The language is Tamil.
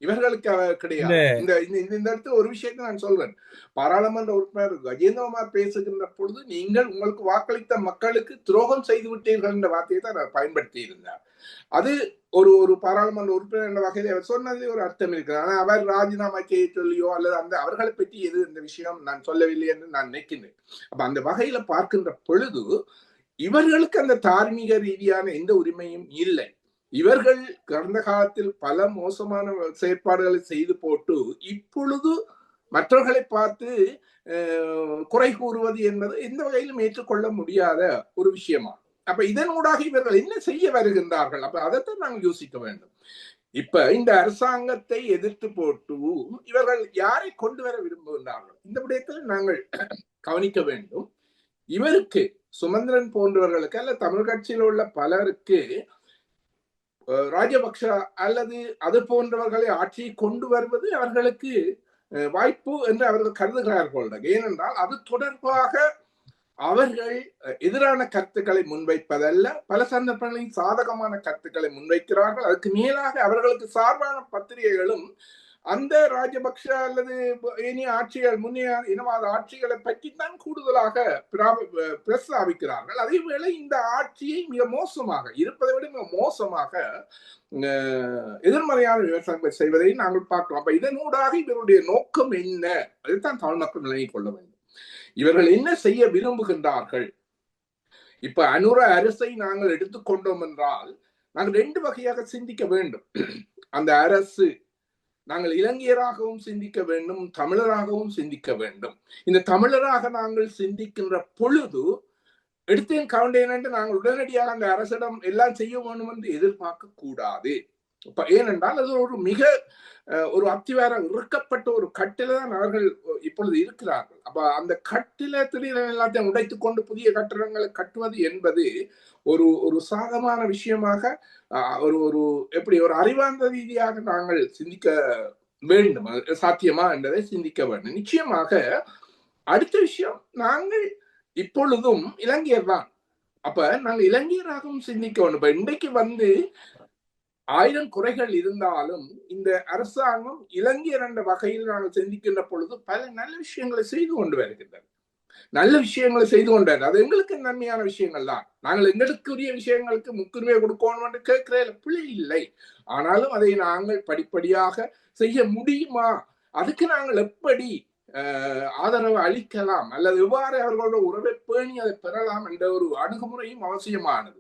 இவர்களுக்கு இந்த கிடையாது. இந்த இந்த இடத்துல ஒரு விஷயத்தை நான் சொல்றேன். பாராளுமன்ற உறுப்பினர் கஜேந்திரகுமார் பேசுகின்ற பொழுது, நீங்கள் உங்களுக்கு வாக்களித்த மக்களுக்கு துரோகம் செய்து விட்டீர்கள் என்ற வார்த்தையை தான் அவர் பயன்படுத்தி இருந்தார். அது ஒரு ஒரு பாராளுமன்ற உறுப்பினர் என்ற வகையில் அவர் சொன்னதில் ஒரு அர்த்தம் இருக்கிறது. ஆனால் அவர் ராஜினாமா செய்ய சொல்லியோ அல்லது அந்த அவர்களை பற்றி எது இந்த விஷயம் நான் சொல்லவில்லை என்று நான் நினைக்கின்றேன். அப்ப அந்த வகையில பார்க்கின்ற பொழுது இவர்களுக்கு அந்த தார்மீக ரீதியான எந்த உரிமையும் இல்லை. இவர்கள் கடந்த காலத்தில் பல மோசமான செயற்பாடுகளை செய்து போட்டு இப்பொழுது மற்றவர்களை பார்த்து குறை கூறுவது என்பது எந்த வகையிலும் ஏற்றுக்கொள்ள முடியாத ஒரு விஷயமா. அப்ப இதனூடாக இவர்கள் என்ன செய்ய வருகின்றார்கள்? அப்ப அதைத்தான் நாங்கள் யோசிக்க வேண்டும். இப்ப இந்த அரசாங்கத்தை எதிர்த்து போட்டு இவர்கள் யாரை கொண்டு வர விரும்புகின்றார்கள்? இந்த விடயத்தில் நாங்கள் கவனிக்க வேண்டும். இவருக்கு சுமந்திரன் போன்றவர்களுக்கு அல்ல தமிழ் கட்சியில் உள்ள பலருக்கு ராஜபக்ஷ அல்லது அது போன்றவர்களை ஆட்சியை கொண்டு வருவது அவர்களுக்கு வாய்ப்பு என்று அவர்கள் கருதுகிறார்கள். ஏனென்றால் அது தொடர்பாக அவர்கள் எதிரான கருத்துக்களை முன்வைப்பதல்ல, பல சந்தர்ப்பங்களில் சாதகமான கருத்துக்களை முன்வைக்கிறார்கள். அதுக்கு மேலாக அவர்களுக்கு சார்பான பத்திரிகைகளும் அந்த ராஜபக்ஷ அல்லது இனி ஆட்சிகள் முன்னைய இனவாத ஆட்சிகளை பற்றித்தான் கூடுதலாக பிரஸ்தாபிக்கிறார்கள். அதேவேளை இந்த ஆட்சியை மிக மோசமாக இருப்பதை விட மிக மோசமாக எதிர்மறையான விமர்சனங்களை செய்வதை நாங்கள் பார்க்கிறோம். அப்ப இதனூடாக இவருடைய நோக்கம் என்ன? அதைத்தான் தமிழ் மக்கள் நிலையை கொள்ள வேண்டும். இவர்கள் என்ன செய்ய விரும்புகின்றார்கள்? இப்ப அனுர அரசை நாங்கள் எடுத்துக்கொண்டோம் என்றால் நாங்கள் 2 வகையாக சிந்திக்க வேண்டும். அந்த அரசு நாங்கள் இலங்கையராகவும் சிந்திக்க வேண்டும், தமிழராகவும் சிந்திக்க வேண்டும். இந்த தமிழராக நாங்கள் சிந்திக்கின்ற பொழுது எடுத்தேன் கவுண்டேன் என்று நாங்கள் உடனடியாக அந்த அரசிடம் எல்லாம் செய்ய வேண்டும் என்று எதிர்பார்க்க கூடாது. ஏனென்றால் அது ஒரு மிக ஒரு அத்திவார இறுக்கப்பட்ட ஒரு கட்டில தான் அவர்கள் இப்பொழுது இருக்கிறார்கள். அப்ப அந்த கட்டில திடீரென எல்லாத்தையும் உடைத்துக் கொண்டு புதிய கட்டிடங்களை கட்டுவது என்பது ஒரு ஒரு சாதமான விஷயமாக ஒரு ஒரு எப்படி ஒரு அறிவார்ந்த ரீதியாக நாங்கள் சிந்திக்க வேண்டும். சாத்தியமா என்பதை சிந்திக்க வேண்டும். நிச்சயமாக அடுத்த விஷயம், நாங்கள் இப்பொழுதும் இலங்கையர் தான். அப்ப நாங்கள் இலங்கையராகவும் சிந்திக்க வேண்டும். இப்ப இன்றைக்கு 1000 குறைகள் இருந்தாலும் இந்த அரசாங்கம் இலங்கையர் என்ற வகையில் நாங்கள் சிந்திக்கின்ற பொழுது பல நல்ல விஷயங்களை செய்து கொண்டு வருகின்றனர். நல்ல விஷயங்களை செய்து கொண்டார். அது எங்களுக்கு நன்மையான விஷயங்கள் தான். நாங்கள் எங்களுக்குரிய விஷயங்களுக்கு முன்னுரிமை கொடுக்கணும் என்று கேட்கிற பிள்ளை இல்லை. ஆனாலும் அதை நாங்கள் படிப்படியாக செய்ய முடியுமா? அதுக்கு நாங்கள் எப்படி ஆதரவு அளிக்கலாம் அல்லது எவ்வாறு அவர்களோட உறவை பேணி அதை பெறலாம் என்ற ஒரு அணுகுமுறையும் அவசியமானது.